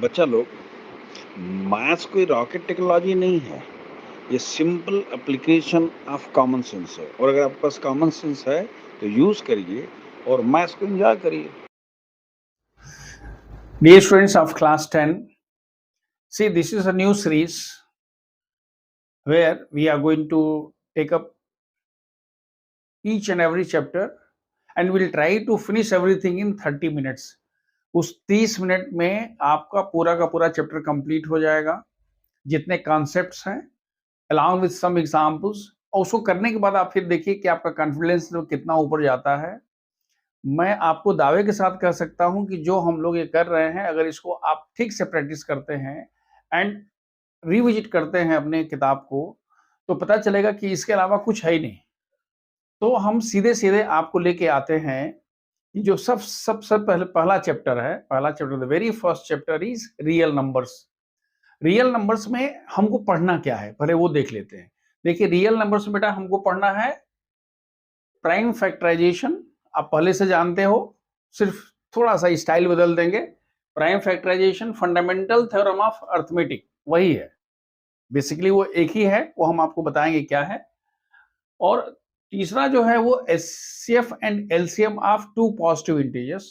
बच्चा लोग, मैथ्स कोई रॉकेट टेक्नोलॉजी नहीं है। ये simple application of common sense है, और अगर आपके पास कॉमन सेंस है तो यूज करिए और मैथ्स को एंजॉय करिए। Dear students of class 10, see, this is a new series where we are going to take up each and every chapter and we'll try to finish everything in 30 minutes. उस 30 minute में आपका पूरा का पूरा chapter complete हो जाएगा, जितने concepts हैं along with some examples। और उसको करने के बाद आप फिर देखिए कि आपका कॉन्फिडेंस कितना ऊपर जाता है। मैं आपको दावे के साथ कह सकता हूं कि जो हम लोग ये कर रहे हैं, अगर इसको आप ठीक से प्रैक्टिस करते हैं एंड रिविजिट करते हैं अपने किताब को, तो पता चलेगा कि इसके अलावा कुछ है ही नहीं। तो हम सीधे सीधे आपको लेके आते हैं कि जो सबसे पहला चैप्टर है, पहला chapter, the very first chapter is real numbers. Real numbers में हमको पढ़ना क्या है, पहले वो देख लेते हैं। देखिए, रियल नंबर्स में बेटा हमको पढ़ना है प्राइम फैक्टराइजेशन। आप पहले से जानते हो, सिर्फ थोड़ा सा स्टाइल बदल देंगे। Prime factorisation, fundamental theorem of arithmetic, वही है। बेसिकली वो एक ही है, वो हम आपको बताएंगे क्या है। और तीसरा जो है वो HCF and LCM of two positive integers.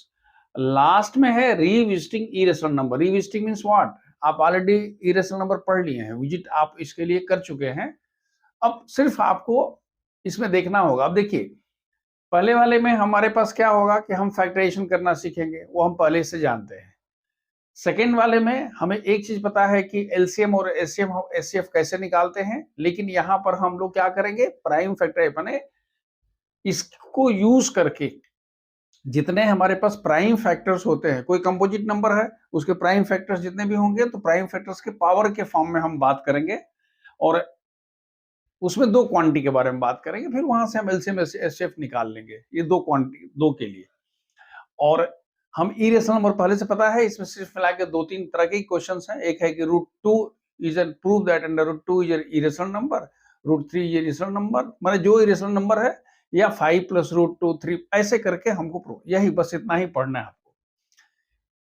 Last में है revisiting irrational number. Revisiting means what? आप ऑलरेडी इरेशनल नंबर पढ़ लिए हैं, विजिट आप इसके लिए कर चुके हैं। अब सिर्फ आपको इसमें देखना होगा। अब देखिए, पहले वाले में हमारे पास क्या होगा कि हम फैक्टराइजेशन करना सीखेंगे, वो हम पहले से जानते हैं। सेकेंड वाले में हमें एक चीज पता है कि एलसीएम और एचसीएफ एचसीएफ कैसे निकालते हैं, लेकिन यहाँ पर हम लोग क्या करेंगे, प्राइम फैक्टर बने इसको यूज करके जितने हमारे पास प्राइम फैक्टर्स होते हैं, कोई कंपोजिट नंबर है, उसके प्राइम फैक्टर्स जितने भी होंगे, तो प्राइम फैक्टर्स के पावर के फॉर्म में हम बात करेंगे, और उसमें दो क्वांटिटी के बारे में बात करेंगे। फिर वहां से हम एलसीएम एचसीएफ निकाल लेंगे, ये दो क्वांटिटी, दो के लिए। और हम इरेशनल नंबर पहले से पता है, इसमें सिर्फ मिला के 2-3 तरह के क्वेश्चंस हैं। एक है कि √2 is an prove that √2 is an irrational number, √3 is irrational number, माने जो इरेशनल नंबर है, या 5 + √2 3, ऐसे करके हमको प्रूव, यही बस इतना ही पढ़ना है आपको।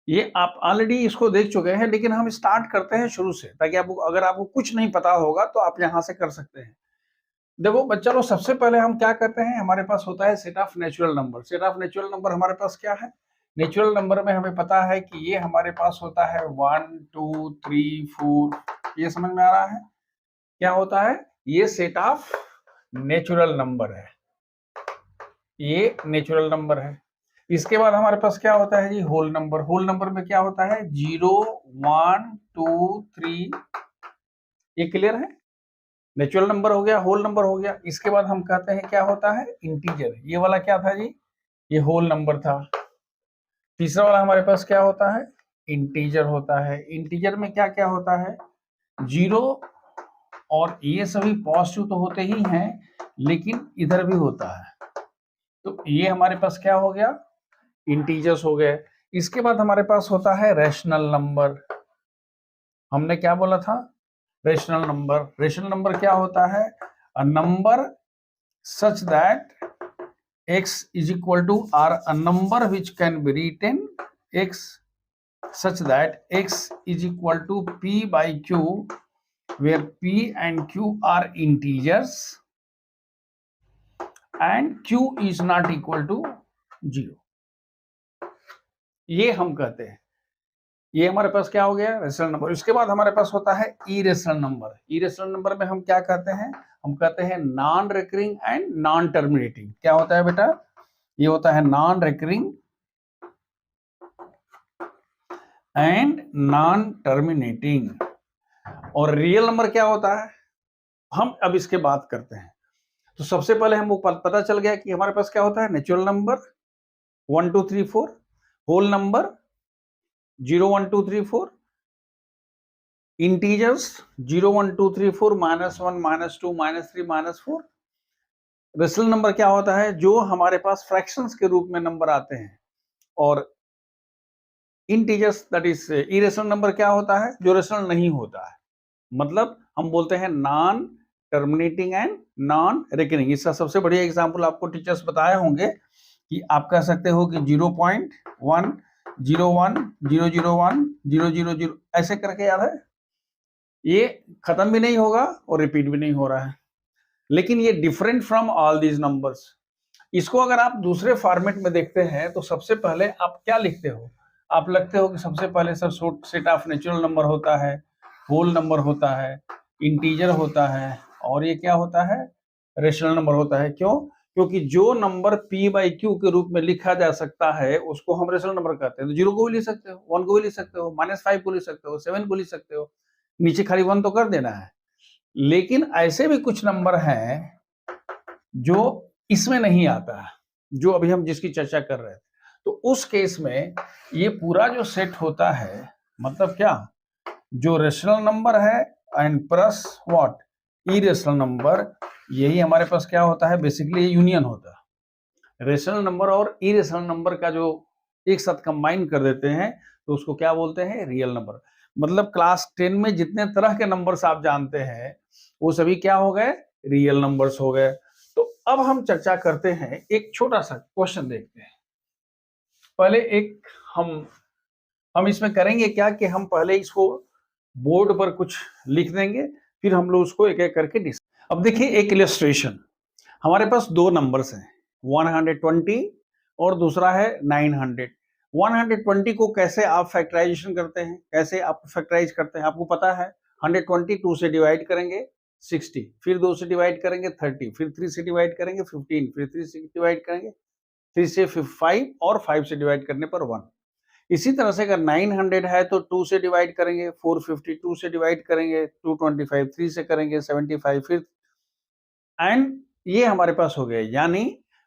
ये आप ऑलरेडी इसको देख चुके हैं, लेकिन हम स्टार्ट करते हैं शुरू से, ताकि आपको, अगर आपको कुछ नहीं पता होगा तो आप यहाँ से कर सकते हैं। देखो बच्चा लोग, सबसे पहले हम क्या करते हैं, हमारे पास होता है set of natural number. Set of natural number हमारे पास क्या है? नेचुरल नंबर में हमें पता है कि ये हमारे पास होता है 1 2 3 4। ये समझ में आ रहा है क्या होता है? ये सेट ऑफ नेचुरल नंबर है, ये नेचुरल नंबर है। इसके बाद हमारे पास क्या होता है जी? Whole number. होल नंबर में क्या होता है? 0 1 2 3। ये क्लियर है? नेचुरल नंबर हो गया, होल नंबर हो गया। इसके बाद हम कहते हैं क्या होता है? इंटीजर। ये वाला क्या था जी? ये होल नंबर था। तीसरा वाला हमारे पास क्या होता है? इंटीजर होता है। इंटीजर में क्या क्या होता है? 0, और ये सभी पॉजिटिव तो होते ही हैं, लेकिन इधर भी होता है। तो ये हमारे पास क्या हो गया? इंटीजर्स हो गए। इसके बाद हमारे पास होता है रैशनल नंबर। हमने क्या बोला था? Rational number. रेशनल नंबर क्या होता है? A number such that x is equal to, or a number which can be written x such that x is equal to p by q, where p and q are integers and q is not equal to 0। ये हम कहते हैं, ये हमारे पास क्या हो गया? Rational number. इसके बाद हमारे पास होता है इरेशनल नंबर। इरेशनल नंबर में हम क्या कहते हैं? हम कहते हैं non recurring and non terminating. क्या होता है बेटा? ये होता है non recurring and non terminating. और रियल नंबर क्या होता है? हम अब इसके बात करते हैं। तो सबसे पहले हमको पता चल गया कि हमारे पास क्या होता है? Natural number 1 2 3 4, whole number 0 1 2 3 4, integers 0 1 2 3 4, -1 -2 -3 -4। Rational number क्या होता है? जो हमारे पास फ्रैक्शंस के रूप में नंबर आते हैं। और integers, that is irrational number, क्या होता है? जो रेशनल नहीं होता है, मतलब हम बोलते हैं non terminating and non recurring. इसका सबसे बढ़िया एग्जांपल आपको टीचर्स बताए होंगे कि आप कह सकते हो कि 0.1 01 001 000 ऐसे करके याद है, ये खत्म भी नहीं होगा और रिपीट भी नहीं हो रहा है, लेकिन ये different from all these numbers. इसको अगर आप दूसरे फॉर्मेट में देखते हैं तो सबसे पहले आप क्या लिखते हो, आप लिखते हो कि सबसे पहले sir set of natural number होता है, होल नंबर होता है, इंटीजर होता है, और ये क्या होता है, रेशनल नंबर होता है। क्यों? क्योंकि जो नंबर p बाई क्यू के रूप में लिखा जा सकता है उसको हम रेशनल नंबर कहते हैं। तो 0 को भी लिख सकते हो, 1 को भी लिख सकते हो, -5 को लिख सकते हो, 7 को लिख सकते हो, नीचे खाली 1 तो कर देना है। लेकिन ऐसे भी कुछ नंबर हैं जो इसमें नहीं आता है, जो अभी हम जिसकी चर्चा कर रहे थे। तो उस केस में ये पूरा जो सेट होता है, मतलब क्या, जो रेशनल नंबर है and plus what, irrational number, यही हमारे पास क्या होता है, बेसिकली यूनियन होता है। रेशनल नंबर और इरेशनल नंबर का जो एक साथ कंबाइन कर देते हैं तो उसको क्या बोलते हैं, रियल नंबर। मतलब क्लास 10 में जितने तरह के नंबर्स आप जानते हैं वो सभी क्या हो गए, रियल नंबर्स हो गए। तो अब हम चर्चा करते हैं, एक छोटा सा क्वेश्चन देखते हैं। पहले एक हम इसमें करेंगे क्या कि हम पहले इसको बोर्ड पर कुछ लिख देंगे, फिर हम लोग उसको एक एक करके डिस्कस। अब देखिए एक इलस्ट्रेशन, हमारे पास दो नंबर्स हैं 120 और दूसरा है 900। 120 को कैसे आप फैक्टराइजेशन करते हैं, कैसे आप फैक्टराइज करते हैं, आपको पता है। 120 2 से डिवाइड करेंगे 60, फिर 2 से डिवाइड करेंगे 30, फिर 3 से डिवाइड करेंगे 15, फिर 3 से डिवाइड करेंगे 3 से 5 और 5 से डिवाइड करने पर 1। इसी तरह से अगर 900 है तो 2 से डिवाइड करेंगे 450, 2 से डिवाइड करेंगे 225, 3 से करेंगे 75, फिर एंड ये हमारे पास हो गया। यानी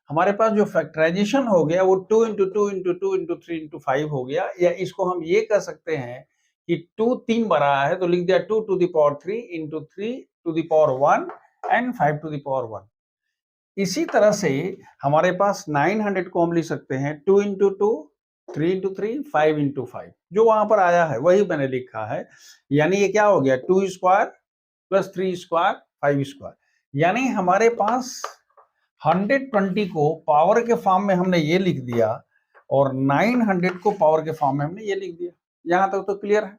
हमारे पास जो फैक्टराइजेशन हो गया वो 2 इंटू 2 इंटू 2 इंटू 3 इंटू 5 हो गया। या इसको हम ये कह सकते हैं कि 2 3 बार आया है तो लिख दिया 2 to the power 3 into 3 to the power 1 and 5 to the power 1। इसी तरह से हमारे पास 900 को हम लिख सकते हैं 2 इंटू 2 3 इंटू 3 5 इंटू 5, जो वहां पर आया है वही मैंने लिखा है। यानी ये क्या हो गया, 2 स्क्वायर प्लस 3 स्क्वायर 5 स्क्वायर। यानी हमारे पास 120 को पावर के फॉर्म में हमने ये लिख दिया और 900 को पावर के फॉर्म में हमने ये लिख दिया। यहां तक तो क्लियर है।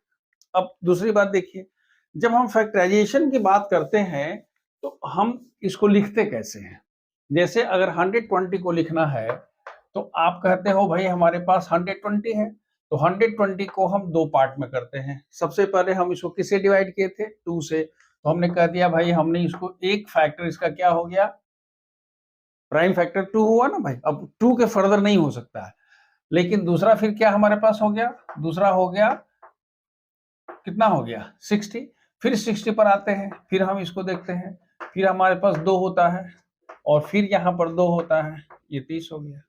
अब दूसरी बात देखिए, जब हम फैक्टराइजेशन की बात करते हैं तो हम इसको लिखते कैसे हैं। जैसे अगर 120 को लिखना है तो आप कहते हो भाई हमारे पास 120 है, तो 120 को हम दो पार्ट में करते हैं। सबसे पहले हम इसको किससे डिवाइड किए थे, 2 से, तो हमने कह दिया भाई हमने इसको एक फैक्टर इसका क्या हो गया, प्राइम फैक्टर 2 हुआ ना भाई। अब 2 के फर्दर नहीं हो सकता है। लेकिन दूसरा फिर क्या हमारे पास हो गया, दूसरा हो गया कितना हो गया 60। फिर 60 पर आते हैं, फिर हम इसको देखते हैं, फिर हमारे पास 2 होता है और फिर यहाँ पर 2 होता है, ये 30 हो गया।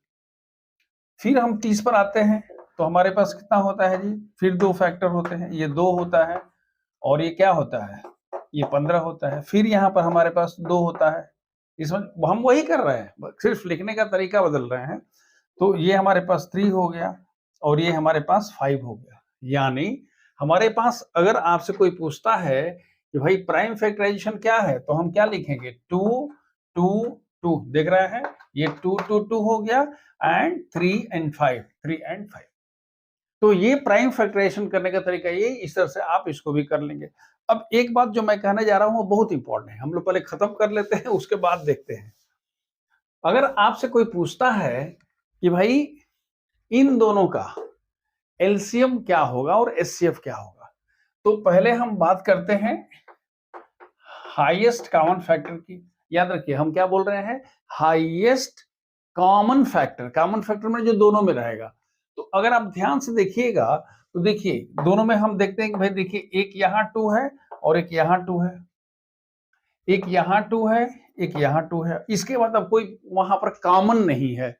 फिर हम 30 पर आते हैं तो हमारे पास कितना होता है जी, फिर 2 फैक्टर होते हैं, ये 2 होता है और ये क्या होता है, ये 15 होता है। फिर यहाँ पर हमारे पास 2 होता है, इसमें हम वही कर रहे हैं, सिर्फ लिखने का तरीका बदल रहे हैं। तो ये हमारे पास 3 हो गया और ये हमारे पास 5 हो गया। यानी हमारे पास अगर आपसे कोई पूछता है कि भाई प्राइम फैक्टराइजेशन क्या है, तो हम क्या लिखेंगे, 2 2 2, देख रहे हैं ये 2 2 2 हो गया एंड 3 एंड 5 3 एंड 5। तो ये प्राइम फैक्टराइजेशन करने का तरीका ये, इस तरह से आप इसको भी कर लेंगे। अब एक बात जो मैं कहने जा रहा हूं वो बहुत इंपॉर्टेंट है, हम लोग पहले खत्म कर लेते हैं उसके बाद देखते हैं। अगर आपसे कोई पूछता है कि भाई इन दोनों का एलसीएम क्या होगा और एचसीएफ क्या होगा, तो पहले हम बात करते हैं हाईएस्ट कॉमन फैक्टर की। याद रखिए हम क्या बोल रहे हैं, highest common factor. Common factor में जो दोनों में रहेगा। तो अगर आप ध्यान से देखिएगा तो देखिए दोनों में हम देखते हैं कि भाई देखिए एक यहाँ 2 है और एक यहाँ 2 है, एक यहाँ 2 है, एक यहाँ 2 है। इसके बाद अब कोई वहां पर कॉमन नहीं है।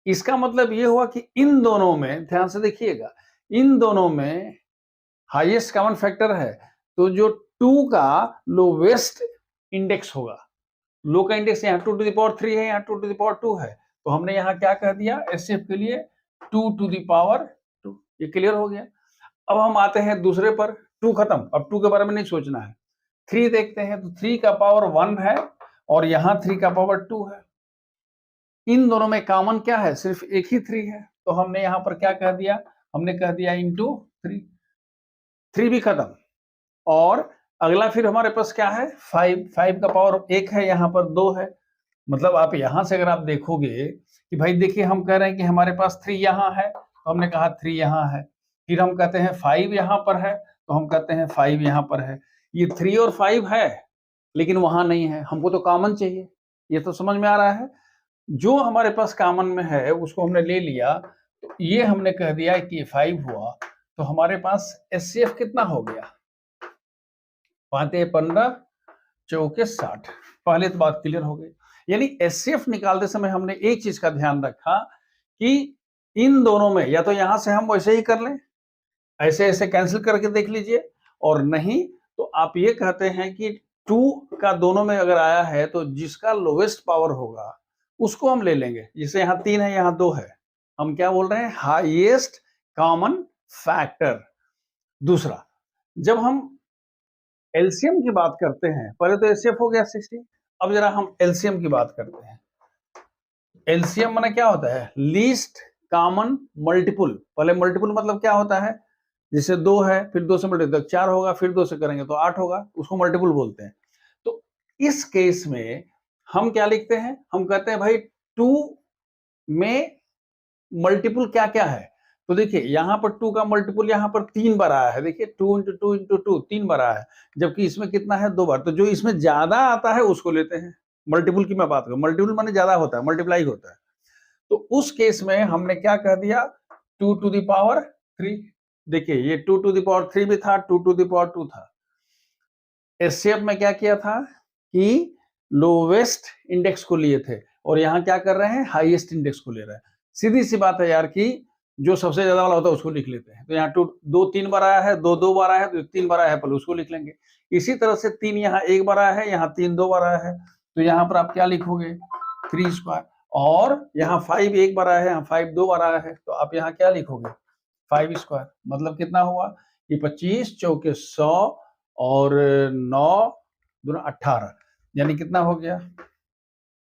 इसका मतलब ये हुआ कि इन दोनों में, ध्यान से देखिएगा, इन दोनों में हाईएस्ट कॉमन फैक्टर है। तो जो 2 का लोवेस्ट इंडेक्स होगा, लो का इंडेक्स यहाँ 2 टू द पावर 3 है, यहाँ 2 टू द पावर 2 है, तो हमने यहाँ क्या कह दिया एचसीएफ के लिए 2 टू द पावर 2। ये क्लियर हो गया। अब हम आते हैं दूसरे पर, 2 खत्म, अब 2 के बारे में नहीं सोचना है। 3 देखते हैं तो 3 का पावर 1 है और यहाँ 3 का पावर 2 है। इन दोनों में कॉमन क्या है, सिर्फ एक ही 3 है। तो हमने यहाँ पर क्या कह दिया, हमने कह दिया इंटू 3, 3 भी खत्म। और अगला फिर हमारे पास क्या है, 5, 5 का पावर 1 है, यहाँ पर 2 है। मतलब आप यहां से अगर आप देखोगे कि भाई देखिए हम कह रहे हैं कि हमारे पास 3 यहाँ है, तो हमने कहा 3 यहाँ है। फिर हम कहते हैं 5 यहाँ पर है, तो हम कहते हैं 5 यहाँ पर है। ये 3 और 5 है लेकिन वहां नहीं है, हमको तो कॉमन चाहिए। ये तो समझ में आ रहा है, जो हमारे पास कॉमन में है उसको हमने ले लिया। तो ये हमने कह दिया कि 5 हुआ, तो हमारे पास एचसीएफ कितना हो गया, 5 15 चौके 60। पहले तो बात क्लियर हो गई। यानी एचसीएफ निकालते समय हमने एक चीज का ध्यान रखा कि इन दोनों में या तो यहां से हम वैसे ही कर लें, ऐसे ऐसे कैंसिल करके देख लीजिए, और नहीं तो आप ये कहते हैं कि 2 का दोनों में अगर आया है तो जिसका लोवेस्ट पावर होगा उसको हम ले लेंगे। जैसे यहाँ 3 है, यहाँ 2 है, हम क्या बोल रहे हैं, हाईएस्ट कॉमन फैक्टर। दूसरा, जब हम एलसीएम की बात करते हैं, पहले तो एचसीएफ हो गया 60, अब जरा हम एलसीएम की बात करते हैं। एलसीएम माने क्या होता है, लीस्ट कॉमन मल्टीपल। पहले मल्टीपल मतलब क्या होता है, जैसे 2 है, फिर 2 से मल्टीपल 4 होगा, फिर 2 से करेंगे तो 8 होगा, उसको मल्टीपल बोलते हैं। तो इस केस में हम क्या लिखते हैं, हम कहते हैं भाई 2 में मल्टीपल क्या क्या है। तो देखिए यहाँ पर 2 का मल्टीपल यहाँ पर 3 बार आया है, देखिए 2 इंटू 2 इंटू 2 3 बार आया है, जबकि इसमें कितना है, 2 बार। तो जो इसमें ज्यादा आता है उसको लेते हैं। मल्टीपल की मैं बात करूं, मल्टीपल माने ज्यादा होता है, मल्टीप्लाई होता है। तो उस केस में हमने क्या कह दिया, 2 टू द पावर 3। देखिए ये 2 टू द पावर 3 भी था, 2 टू द पावर 2 था। एचसीएफ में क्या किया था कि लोवेस्ट इंडेक्स को लिए थे, और यहाँ क्या कर रहे हैं, हाईएस्ट इंडेक्स को ले रहे हैं। सीधी सी बात है यार कि जो सबसे ज्यादा वाला होता है उसको लिख लेते हैं। तो यहाँ 2 3 बार आया है, 2 2 बार आया है, तो 3 बार आया है, पहले उसको लिख लेंगे। इसी तरह से 3 यहाँ 1 बार आया है, यहाँ 3 2 बार आया है, तो यहाँ पर आप क्या लिखोगे, 3 स्क्वायर। और यहाँ 5 1 बार आया है, यहाँ 5 2 बार आया है, तो आप यहाँ क्या लिखोगे, 5 स्क्वायर। मतलब कितना हुआ कि 25 चौके 100 और 9 दूना 18, यानी कितना हो गया,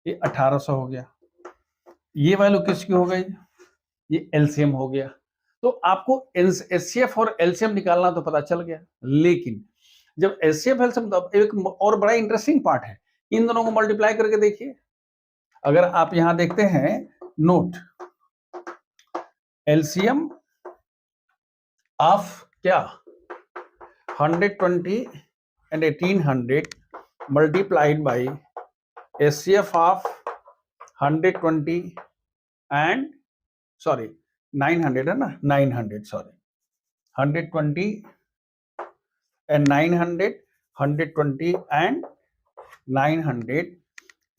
ये 1800 हो गया। ये वैल्यू किसकी हो गई, ये एलसीएम हो गया। तो आपको एचसीएफ और एलसीएम निकालना तो पता चल गया, लेकिन जब एचसीएफ एलसीएम, तो एक और बड़ा इंटरेस्टिंग पार्ट है, इन दोनों को मल्टीप्लाई करके देखिए। अगर आप यहां देखते हैं नोट, एलसीएम ऑफ क्या 120 and 1800 multiplied by HCF of 120 and 900 है ना, 900 sorry 120 and 900, 120 and 900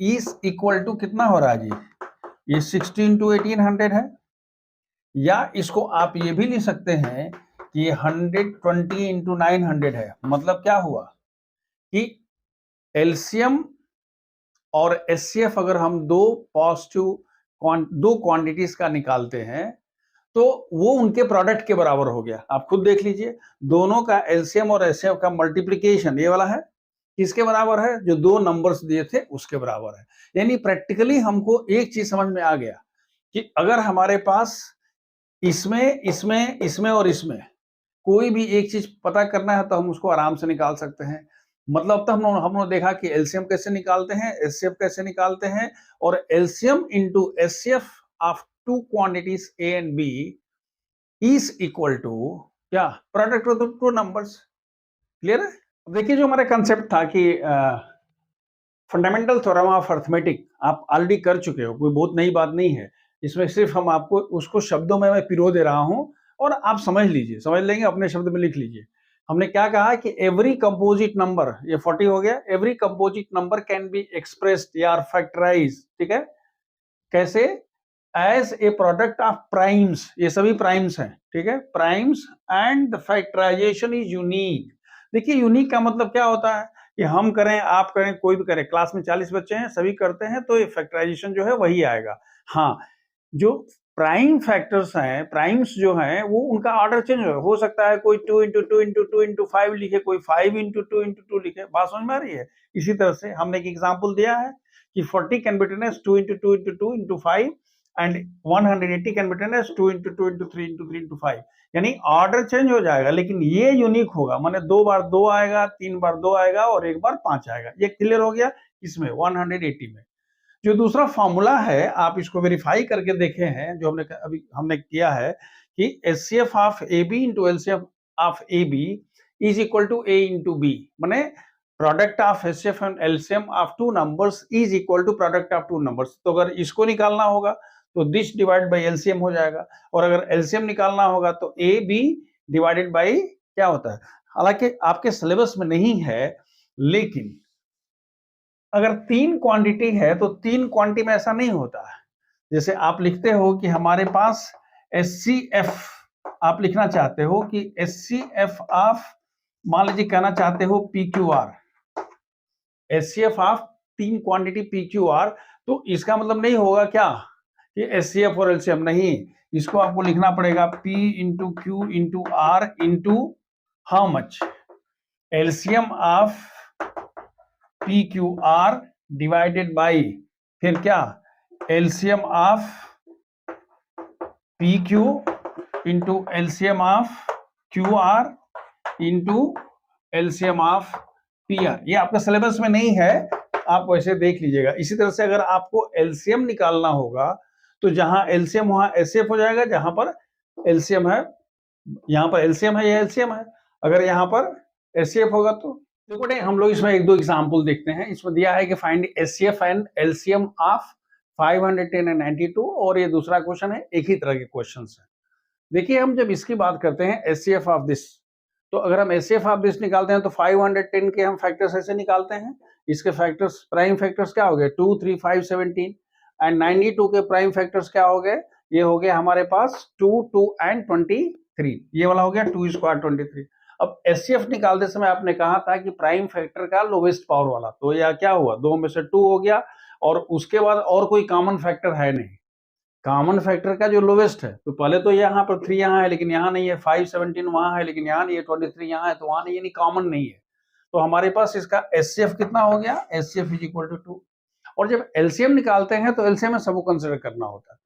is equal to कितना हो रहा है जी, ये 16 to 1800 है। या इसको आप ये भी लिख सकते हैं कि 120 into 900 है। मतलब क्या हुआ कि एलसीएम और एचसीएफ अगर हम दो क्वांटिटीज का निकालते हैं तो वो उनके प्रोडक्ट के बराबर हो गया। आप खुद देख लीजिए, दोनों का एलसीएम और एचसीएफ का मल्टीप्लिकेशन ये वाला है, किसके बराबर है, जो दो नंबर्स दिए थे उसके बराबर है। यानी प्रैक्टिकली हमको एक चीज समझ में आ गया कि अगर हमारे पास इसमें इसमें इसमें और इसमें कोई भी एक चीज पता करना है तो हम उसको आराम से निकाल सकते हैं। मतलब तो हमने देखा कि एलसीएम कैसे निकालते हैं, एचसीएफ कैसे निकालते हैं, और LCM into HCF of two quantities A and B is equal to क्या, product of the two numbers. Clear है। देखिए जो हमारा कंसेप्ट था कि फंडामेंटल थ्योरम ऑफ अर्थमेटिक आप ऑलरेडी कर चुके हो, कोई बहुत नई बात नहीं है इसमें, सिर्फ हम आपको उसको शब्दों में मैं पिरो दे रहा हूं और आप समझ लीजिए, समझ लेंगे, अपने शब्द में लिख लीजिए। हमने क्या कहा कि एवरी कंपोजिट नंबर, ये 40 हो गया, every composite number can be expressed या फैक्टराइज, ठीक है, कैसे, as a product of primes, ये सभी प्राइम्स हैं, ठीक है, primes and the factorisation is unique. देखिए यूनिक का मतलब क्या होता है कि हम करें, आप करें, कोई भी करे, क्लास में 40 बच्चे हैं, सभी करते हैं, तो ये फैक्टराइजेशन जो है वही आएगा। हाँ, जो प्राइम फैक्टर्स हैं, प्राइम्स जो हैं, वो उनका ऑर्डर चेंज हो सकता है, कोई 2 इंटू 2 इंटू 2 इंटू 5 लिखे, कोई 5 इंटू 2 इंटू 2 लिखे। बात समझ में आ रही है। इसी तरह से हमने एक एग्जांपल दिया है कि 40 can be written as 2 into 2 into 2 into 5 and 180 can be written as 2 into 2 into 3 into 3 into 5, यानी ऑर्डर चेंज हो जाएगा लेकिन ये यूनिक होगा, माने 2 बार 2 आएगा, 3 बार 2 आएगा और 1 बार 5 आएगा। ये क्लियर हो गया इसमें 180 में। जो दूसरा फॉर्मूला है आप इसको वेरीफाई करके देखे हैं, जो हमने किया है कि HCF of A B into LCF of A B is equal to A into B, माने product of HCF and LCM of two numbers is equal to product of two numbers. तो अगर इसको निकालना होगा तो दिस डिवाइड बाई एलसीएम हो जाएगा, और अगर एलसीएम निकालना होगा तो ए बी डिवाइडेड बाई क्या होता है। हालांकि आपके सिलेबस में नहीं है, लेकिन अगर 3 क्वांटिटी है तो 3 क्वांटिटी में ऐसा नहीं होता है। जैसे आप लिखते हो कि हमारे पास एचसीएफ, आप लिखना चाहते हो कि एचसीएफ ऑफ, मान लीजिए कहना चाहते हो PQR, HCF of 3 quantity PQR, तो इसका मतलब नहीं होगा क्या कि एचसीएफ और एलसीएम, नहीं, इसको आपको लिखना पड़ेगा P into Q into R into how much, LCM of P Q R divided by फिर क्या, LCM of P Q into LCM of Q R into LCM of P R. ये आपका सिलेबस में नहीं है, आप वैसे देख लीजिएगा। इसी तरह से अगर आपको एलसीएम निकालना होगा तो जहां एलसीएम वहां एचसीएफ हो जाएगा, जहां पर एलसीएम है यहां पर एलसीएम है, यह एलसीएम है। अगर यहां पर एचसीएफ होगा तो देखो, हम लोग इसमें एक दो एग्जांपल देखते हैं। इसमें दिया है कि find HCF and LCM of 510 and 92, और ये दूसरा क्वेश्चन है, एक ही तरह के क्वेश्चन है। देखिए, हम जब इसकी बात करते हैं एचसीएफ ऑफ दिस, तो अगर हम एचसीएफ ऑफ दिस निकालते हैं तो 510 के हम फैक्टर्स ऐसे निकालते हैं। इसके फैक्टर्स, प्राइम फैक्टर्स क्या हो गए, 2, 3, 5, 17, एंड 92 के प्राइम फैक्टर्स क्या हो गए, ये हो गया हमारे पास 2, 2 एंड 23, ये वाला हो गया 2 स्क्वायर 23। अब एचसीएफ निकालते समय आपने कहा था कि प्राइम फैक्टर का लोवेस्ट पावर वाला, तो यह क्या हुआ, 2 में से 2 हो गया, और उसके बाद और कोई कॉमन फैक्टर है नहीं। कॉमन फैक्टर का जो लोवेस्ट है, तो पहले तो यहाँ पर 3 यहाँ है लेकिन यहाँ नहीं है, 5, 17 वहां है लेकिन यहाँ नहीं है, 23 यहाँ है तो वहां नहीं है, यानी कॉमन नहीं है। तो हमारे पास इसका एचसीएफ कितना हो गया, एचसीएफ इज इक्वल टू 2। और जब एलसीएम निकालते हैं तो एलसीएम में सबको कंसिडर करना होता है।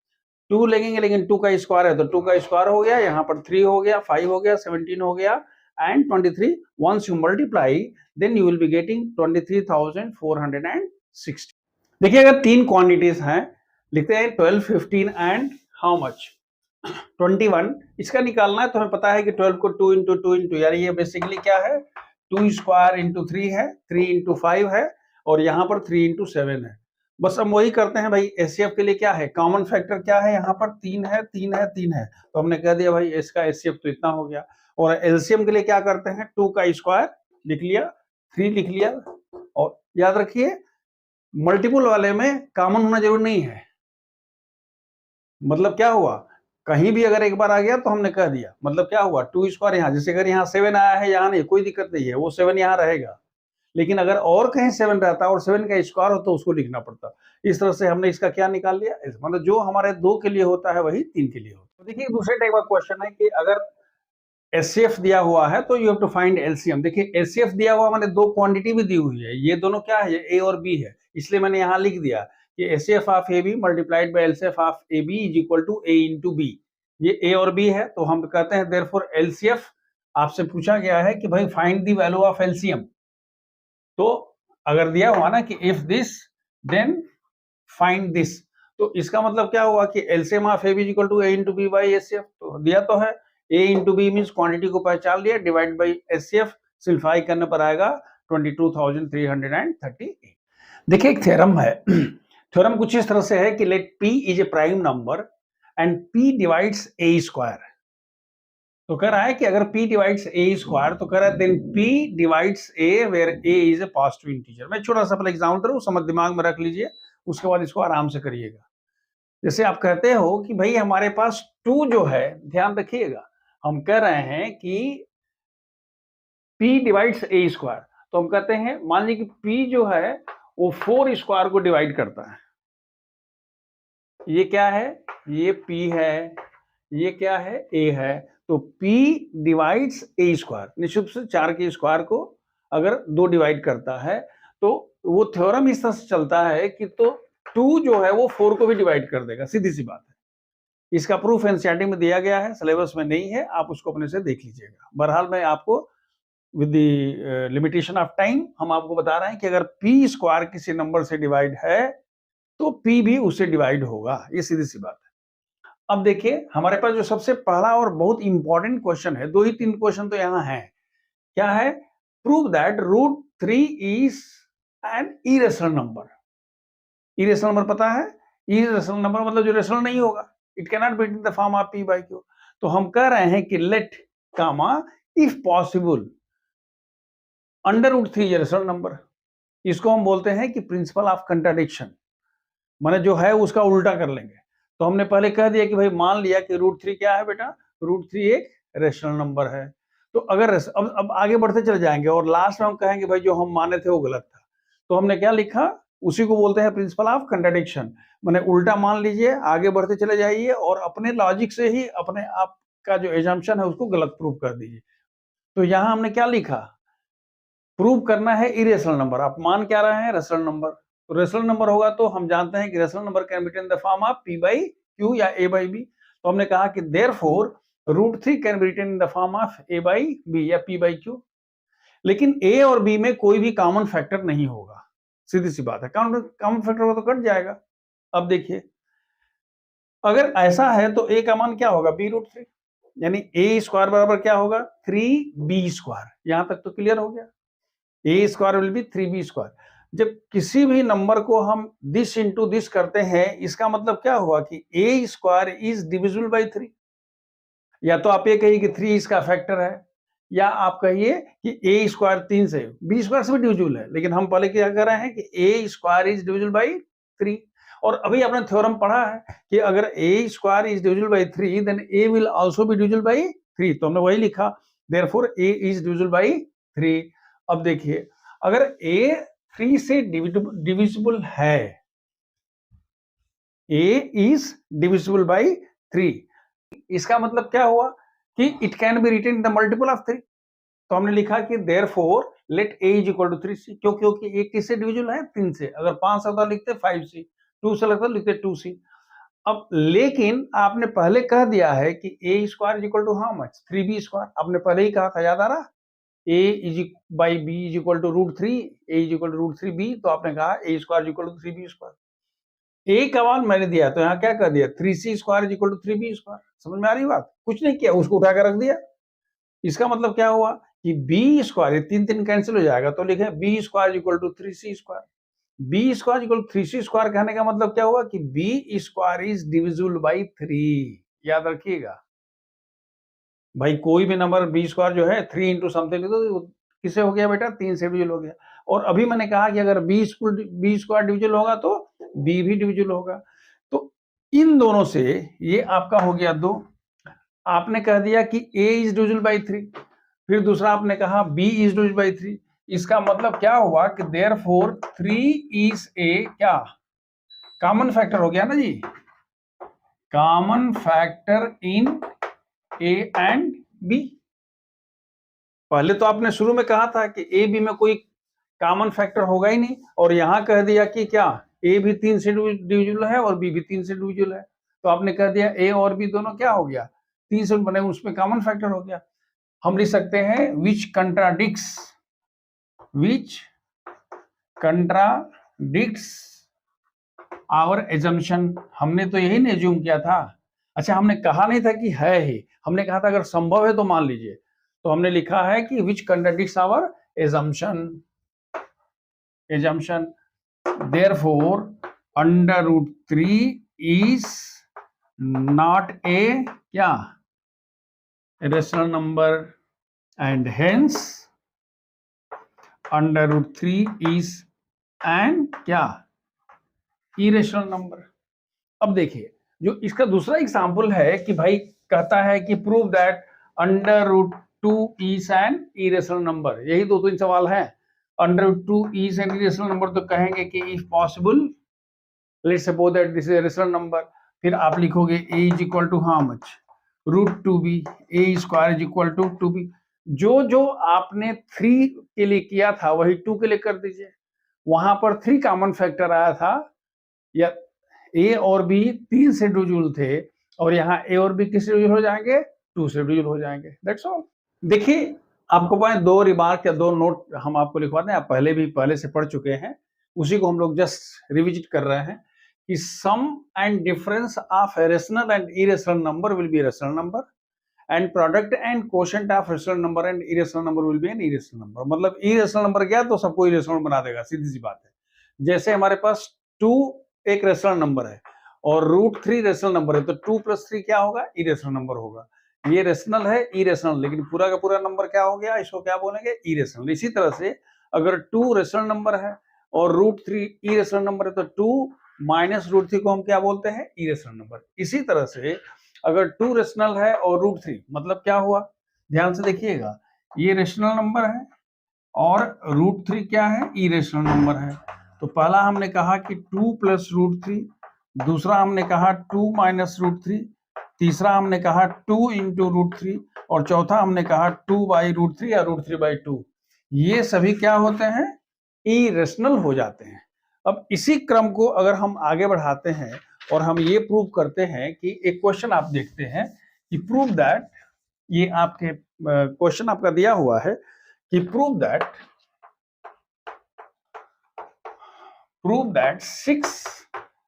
2 लेंगे लेकिन 2 का स्क्वायर है तो 2 का स्क्वायर हो गया, यहाँ पर 3 हो गया, 5 हो गया, 17 हो गया and 23। Once you multiply then you will be getting 23,460। देखिए, अगर 3 क्वांटिटीज हैं, लिखते हैं 12, 15 एंड हाउ मच 21। इसका निकालना है तो हमें पता है कि 12 को 2 इंटू 2 इंटू, यानी ये बेसिकली क्या है, 2 स्क्वायर इंटू 3 है, 3 इंटू 5 है, और यहाँ पर 3 इंटू 7 है। बस हम वही करते हैं भाई। एचसीएफ के लिए क्या है, कॉमन फैक्टर क्या है, यहाँ पर 3 है, 3 है, 3 है, तो हमने कह दिया भाई इसका एचसीएफ तो इतना हो गया। और एलसीएम के लिए क्या करते हैं, 2 का स्क्वायर लिख लिया, 3 लिख लिया, और याद रखिए मल्टीपल वाले में कॉमन होना जरूरी नहीं है। मतलब क्या हुआ, कहीं भी अगर एक बार आ गया तो हमने कह दिया, मतलब क्या हुआ, 2 स्क्वायर यहाँ, जैसे अगर यहाँ 7 आया है, यहाँ नहीं, कोई दिक्कत नहीं है, वो 7 यहाँ रहेगा। लेकिन अगर और कहीं 7 रहता और 7 का स्क्वायर हो तो उसको लिखना पड़ता। इस तरह से हमने इसका क्या निकाल लिया, मतलब जो हमारे 2 के लिए होता है वही 3 के लिए होता है। तो देखिए, दूसरे टाइप का क्वेश्चन है कि अगर एचसीएफ दिया हुआ है तो you have to find LCM. देखिए, एचसीएफ दिया हुआ मैंने 2 क्वांटिटी भी दी हुई है, ये दोनों क्या है, ए और बी है, इसलिए मैंने यहाँ लिख दिया कि HCF of A B multiplied by LCF of A B is equal to A into B. ये ए और बी है, तो हम कहते हैं देयरफॉर एलसीएफ। आपसे पूछा गया है कि भाई find the value of LCM, तो अगर दिया हुआ ना कि if this then find this, तो इसका मतलब क्या हुआ कि LCM of A B is equal to A into B by HCF. तो दिया तो है, A into B means quantity को पहचान लिया, डिवाइड बाई एचसीएफ, सिंप्लीफाई करने पर आएगा 22,338। देखिए, एक थ्योरम है। थ्योरम कुछ इस तरह से है कि let p is a prime number and p divides a square. तो कह रहा है कि अगर p डिवाइड्स a स्क्वायर, तो कह रहा है then p divides a where a is a positive integer. मैं छोटा सा पहले एग्जांपल दूं, समझ दिमाग में रख लीजिए, उसके बाद इसको आराम से करिएगा। जैसे आप कहते हो कि भाई हमारे पास 2 जो है, ध्यान रखिएगा, हम कह रहे हैं कि p डिवाइड्स a स्क्वायर, तो हम कहते हैं मान लीजिए कि p जो है वो 4 स्क्वायर को डिवाइड करता है। ये क्या है, ये p है, ये क्या है, a है, तो p डिवाइड्स a स्क्वायर, निश्चित रूप से 4 के स्क्वायर को अगर 2 डिवाइड करता है, तो वो थ्योरम इस तरह से चलता है कि तो 2 जो है वो 4 को भी डिवाइड कर देगा, सीधी सी बात है। इसका प्रूफ एनसीईआरटी में दिया गया है, सिलेबस में नहीं है, आप उसको अपने से देख लीजिएगा। बहरहाल मैं आपको with the limitation of time हम आपको बता रहे हैं कि अगर पी स्क्वायर किसी नंबर से डिवाइड है तो पी भी उससे डिवाइड होगा, ये सीधी सी बात है। अब देखिए हमारे पास जो सबसे पहला और बहुत इंपॉर्टेंट क्वेश्चन है, 2 ही 3 क्वेश्चन तो यहाँ है। क्या है? Prove that √3 is an irrational number. Irrational number पता है? इरेशनल नंबर मतलब जो रेशनल नहीं होगा, it can not be in the form of p by q। तो हम कह रहे हैं कि let comma if possible √3 rational number. इसको हम बोलते हैं कि प्रिंसिपल ऑफ कंट्राडिक्शन, माने जो है उसका उल्टा कर लेंगे। तो हमने पहले कह दिया कि भाई मान लिया कि √3 क्या है बेटा? √3 एक रेशनल नंबर है। तो अगर अब आगे बढ़ते चले जाएंगे और लास्ट में हम कहेंगे भाई जो हम माने थे वो गलत था। तो हमने क्या लिखा? उसी को बोलते हैं प्रिंसिपल ऑफ कंट्राडिक्शन, माने उल्टा मान लीजिए, आगे बढ़ते चले जाइए और अपने लॉजिक से ही अपने आप का जो एजम्पशन है उसको गलत प्रूव कर दीजिए। तो यहाँ हमने क्या लिखा? प्रूव करना है इरेशनल नंबर। आप मान क्या रहे हैं? Rational number. तो रेशनल नंबर होगा तो हम जानते हैं कि rational number can B in the form of p by q या a by b। तो हमने कहा कि therefore √3 can be written in the form of a by b या p by q। लेकिन a और b में कोई भी कॉमन फैक्टर नहीं होगा, सीधी सी बात है। कॉमन फैक्टर होगा तो कट जाएगा। अब देखिए अगर ऐसा है तो a का मान क्या होगा? b√3, यानी a स्क्वायर बराबर क्या होगा? 3b square. यहां तक तो क्लियर हो गया। a square will be 3b square. जब किसी भी नंबर को हम दिस इंटू दिस करते हैं, इसका मतलब क्या हुआ कि a square is divisible by 3। या तो आप ये कहिए कि 3 इसका फैक्टर है, या आप कहिए कि a स्क्वायर 3 से, b स्क्वायर से भी डिविजिबल है, लेकिन हम पहले क्या कर रहे हैं कि a square is divisible by 3। और अभी आपने थ्योरम पढ़ा है कि अगर a square is divisible by 3 then a will also be divisible by 3। तो हमने वही लिखा, therefore a is divisible by 3। अब देखिए अगर a 3 से डिविजिबल है, a इज डिविजिबल बाई 3, इसका मतलब क्या हुआ कि it can be written in the multiple of 3। तो हमने लिखा कि therefore let a is equal to 3c, क्योंकि a किससे डिविजिबल है? 3 से। अगर 5 से होता लिखते 5c, 2 से लगता लिखते 2c। अब लेकिन आपने पहले कह दिया है कि a square is equal to how much? 3b square. आपने पहले ही कहा था, याद आ रहा? a is by b is equal to √3, a is equal to √3b। तो आपने कहा a square is equal to 3b square. a का मान मैंने दिया तो यहाँ क्या कर दिया? 3c square is equal to 3b square. समझ में आ रही बात? कुछ नहीं किया, उसको उठा कर रख दिया। इसका मतलब क्या हुआ कि b स्क्वायर, 3 कैंसिल हो जाएगा, तो लिखे b square is equal to 3c square. b square equal to 3c square कहने का मतलब क्या हुआ कि b square is divisible by 3। याद रखिएगा भाई, कोई भी नंबर b स्क्वायर जो है 3 इंटू समथिंग तो किससे हो गया बेटा? 3 से डिविजिबल हो गया। और अभी मैंने कहा कि अगर b स्क्वायर डिविजिबल होगा तो b भी डिविजिबल होगा। तो इन दोनों से ये आपका हो गया 2। आपने कह दिया कि a इज डिविजिबल बाई 3, फिर दूसरा आपने कहा b इज डिविजिबल बाई 3। इसका मतलब क्या हुआ कि देयरफॉर 3 इज a क्या? कॉमन फैक्टर हो गया ना जी, common factor in a and b। पहले तो आपने शुरू में कहा था कि a b में कोई कॉमन फैक्टर होगा ही नहीं, और यहां कह दिया कि क्या? a भी 3 से डिविजिबल है और b भी 3 से डिविजिबल है। तो आपने कह दिया a और b दोनों क्या हो गया? 3 से बने, उसमें कॉमन फैक्टर हो गया। हम लिख सकते हैं विच कंट्राडिक्ट्स आवर एजम्पशन। हमने तो यही नहीं एज्यूम किया था। अच्छा, हमने कहा नहीं था कि है ही, हमने कहा था अगर संभव है तो मान लीजिए। तो हमने लिखा है कि which contradicts our assumption. Therefore √3 is not a क्या? Rational number, and hence √3 is an क्या? Irrational number. अब देखिए जो इसका दूसरा एग्जांपल है कि भाई कहता है कि prove that √2 is an irrational number. यही 2-3 सवाल है। √2 इज एन इरेशनल नंबर, तो कहेंगे कि if possible let's suppose that this is a rational number. फिर आप लिखोगे a is equal to how much? √2b, a square is equal to 2b। जो आपने 3 के लिए किया था वही 2 के लिए कर दीजिए। वहां पर 3 कॉमन फैक्टर आया था, या ए और बी 3 से डिविजिबल थे और यहाँ ए और बी किससे डिविजिबल हो जाएंगे, 2 से डिविजिबल हो जाएंगे। That's all. देखिए आपको पाए 2 रिमार्क या 2 नोट हम आपको लिखवाते हैं, आप पहले से पढ़ चुके हैं, उसी को हम लोग जस्ट रिविजिट कर रहे हैं कि sum and difference of a rational and irrational number will be rational number and product and quotient of rational number and irrational number will be an irrational number. मतलब इरेशनल नंबर क्या तो सबको irrational बना देगा, सीधी सी बात है। जैसे हमारे पास 2 एक रेशनल नंबर है और √3 रेशनल नंबर है, तो 2 + 3 क्या होगा, इरेशनल नंबर होगा। ये रेशनल है इरेशनल, लेकिन पूरा का पूरा नंबर क्या हो गया, इसको क्या बोलेंगे, इरेशनल। इसी तरह से अगर 2 रेशनल नंबर है और √3 इरेशनल नंबर है तो 2 - √3 को हम क्या बोलते हैं, इरेशनल नंबर। इसी तरह से अगर 2 रेशनल है और √3 मतलब क्या हुआ, ध्यान से देखिएगा, ये रेशनल नंबर है और √3 क्या है, इरेशनल नंबर है। तो पहला हमने कहा कि 2 + √3, दूसरा हमने कहा 2 - √3, तीसरा हमने कहा 2 × √3 और चौथा हमने कहा 2/√3 या √3/2। ये सभी क्या होते हैं, इरेशनल हो जाते हैं। अब इसी क्रम को अगर हम आगे बढ़ाते हैं और हम ये प्रूव करते हैं कि एक क्वेश्चन आप देखते हैं कि प्रूव दैट, ये आपके क्वेश्चन आपका दिया हुआ है कि prove that 6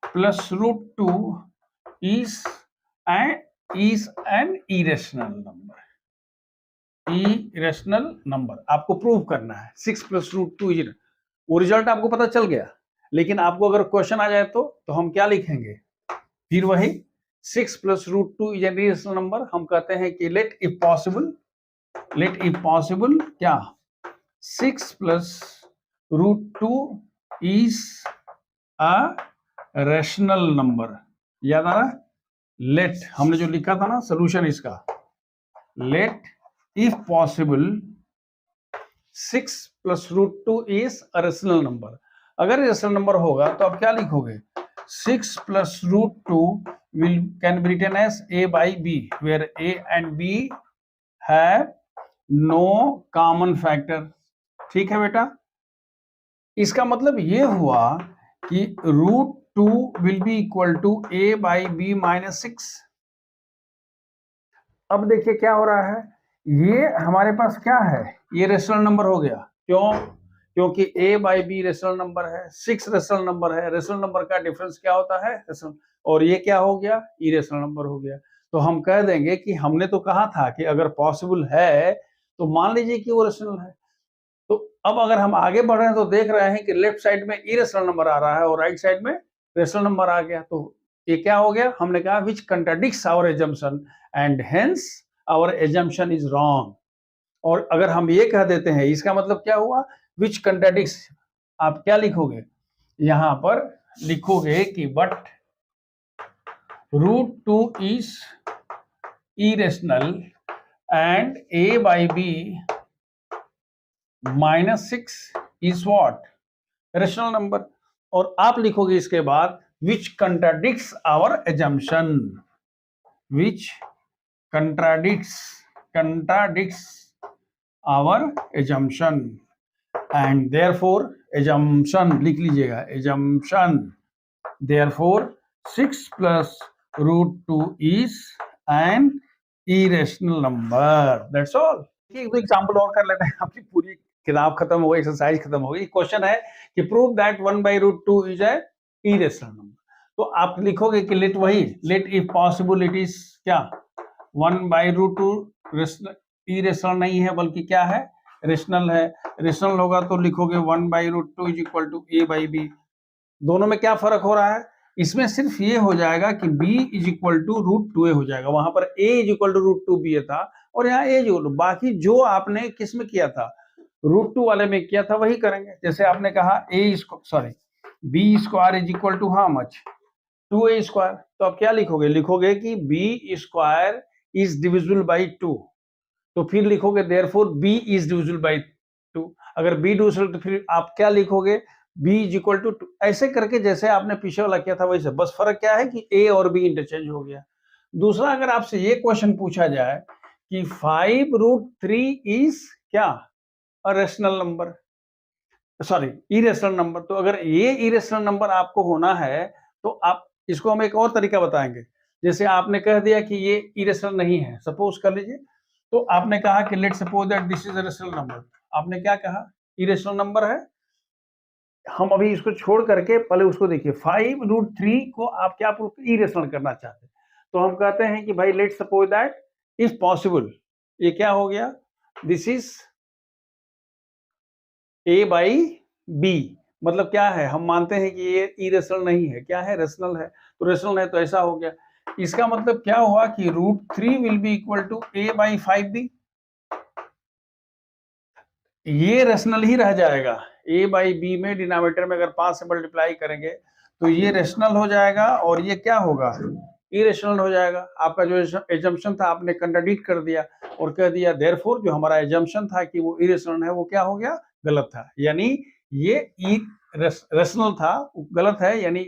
+ √2 is an irrational number। Irrational number आपको प्रूव करना है। 6 + √2 इज, वो रिजल्ट आपको पता चल गया, लेकिन आपको अगर क्वेश्चन आ जाए तो हम क्या लिखेंगे, फिर वही 6 + √2 इज एन इरेशनल नंबर। हम कहते हैं कि लेट इफ पॉसिबल क्या, 6 + √2 इज अ रेशनल नंबर। याद आ रहा, लेट हमने जो लिखा था ना सोल्यूशन इसका, let if possible 6 + √2 is a rational number. अगर रेशनल नंबर होगा तो आप क्या लिखोगे, 6 + √2 can be written as a/b, where a and b have no common factor। ठीक है बेटा, इसका मतलब ये हुआ कि √2 will be equal to a/b - 6। अब देखिए क्या हो रहा है, ये हमारे पास क्या है, ये रेशनल नंबर हो गया। क्यों, क्योंकि a/b रेशनल नंबर है, 6 रेशनल नंबर है, रेशनल नंबर का डिफरेंस क्या होता है, रेशनल, और ये क्या हो गया, इरेशनल नंबर हो गया। तो हम कह देंगे कि हमने तो कहा था कि अगर पॉसिबल है तो मान लीजिए कि वो रेशनल है। तो अब अगर हम आगे बढ़ रहे हैं तो देख रहे हैं कि लेफ्ट साइड में इरेशनल नंबर आ रहा है और राइट साइड में रेशनल नंबर आ गया, तो ये क्या हो गया, हमने कहा which contradicts our assumption and hence our assumption is wrong. और अगर हम ये कह देते हैं, इसका मतलब क्या हुआ, विच कंट्राडिक्ट्स, आप क्या लिखोगे, यहां पर लिखोगे कि but √2 is irrational and a/b -6 is what, rational number. और आप लिखोगे इसके बाद which contradicts our assumption, which contradicts our assumption and therefore assumption लिख लीजिएगा, assumption therefore 6 + √2 is an irrational number। That's all। एक दो एग्जाम्पल और कर लेते हैं, आपकी पूरी किताब खत्म हो गई, एक्सरसाइज खत्म हो गई। क्वेश्चन है कि prove that 1/√2 is a irrational number. तो आप लिखोगे कि लेट, वही let if possible it is क्या, 1/√2 इरेशनल नहीं है बल्कि क्या है, रेशनल है। रेशनल होगा तो लिखोगे 1/√2 इज इक्वल टू a/b। दोनों में क्या फर्क हो रहा है, इसमें सिर्फ ये हो जाएगा कि b is equal to √2a हो जाएगा, वहां पर a is equal to √2b था और यहाँ a जो, बाकी जो आपने किस में किया था, √2 वाले में किया था वही करेंगे। जैसे आपने कहा b² is equal to how much, 2a²। तो आप क्या लिखोगे, लिखोगे कि b² इज डिविजिबल बाई 2, तो फिर लिखोगे therefore b is divisible by 2। अगर b डिविजिबल तो फिर आप क्या लिखोगे, b इज इक्वल टू 2। ऐसे करके जैसे आपने पीछे वाला किया था वैसे, बस फर्क क्या है कि a और b इंटरचेंज हो गया। दूसरा, अगर आपसे ये क्वेश्चन पूछा जाए कि 5√3 इज क्या, अ rational number, sorry irrational number, तो अगर ये इरेशनल नंबर आपको होना है तो आप इसको हम एक और तरीका बताएंगे। जैसे आपने कह दिया कि ये इरेशनल नहीं है, सपोज कर लीजिए, तो आपने कहा कि let suppose that this is a rational number. आपने क्या कहा? इरेशनल नंबर है। हम अभी इसको छोड़ करके पहले उसको देखिए, 5√3 को आप क्या प्रूफ इरेशनल करना चाहते हैं, तो हम कहते हैं कि भाई let suppose that if possible, ये क्या हो गया, this is a by b। मतलब क्या है, हम मानते हैं कि ये इरेशनल नहीं है, क्या है, रेशनल है। तो रेशनल है तो ऐसा हो गया। इसका मतलब क्या हुआ कि √3 will be equal to a by 5b। ये रेशनल ही रह जाएगा। a बाई बी में डिनोमिनेटर में अगर 5 से मल्टीप्लाई करेंगे तो ये रेशनल हो जाएगा और ये क्या होगा, इरेशनल हो जाएगा। आपका जो एजम्पशन था आपने कंट्राडिक्ट कर दिया और कह दिया देयरफॉर जो हमारा एजम्पशन था कि वो इरेशनल है वो क्या हो गया, गलत था। यानी ये रेशनल था, गलत है। यानी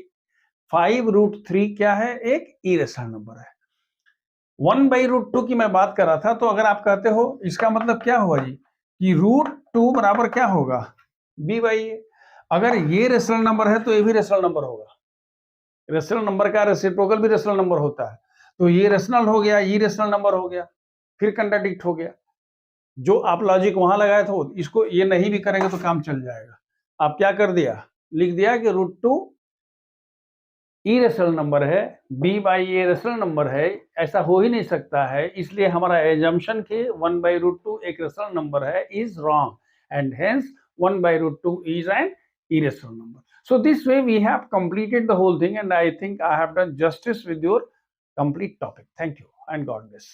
5√3 क्या है, एक इरेशनल नंबर है। 1/√2 की मैं बात कर रहा था, तो अगर आप कहते हो इसका मतलब क्या हुआ जी कि √2 बराबर क्या होगा, b/a। अगर ये रेशनल नंबर है तो ये भी रेशनल नंबर होगा। रेशनल नंबर का रेसिप्रोकल भी रेशनल नंबर होता है। तो ये रेशनल हो गया, ये रेशनल नंबर हो गया, फिर कंट्राडिक्ट हो गया। जो आप लॉजिक वहां लगाए थे इसको ये नहीं भी करेंगे तो काम चल जाएगा। आप क्या कर दिया, लिख दिया कि √2 इरेशनल नंबर है, b/a रेशनल नंबर है, ऐसा हो ही नहीं सकता है। इसलिए हमारा एजम्पशन के 1/√2 एक रेशनल नंबर है is wrong and hence 1/√2 is an irrational number. So this way we have completed the whole thing and I think I have done justice with your complete topic. Thank you and God bless.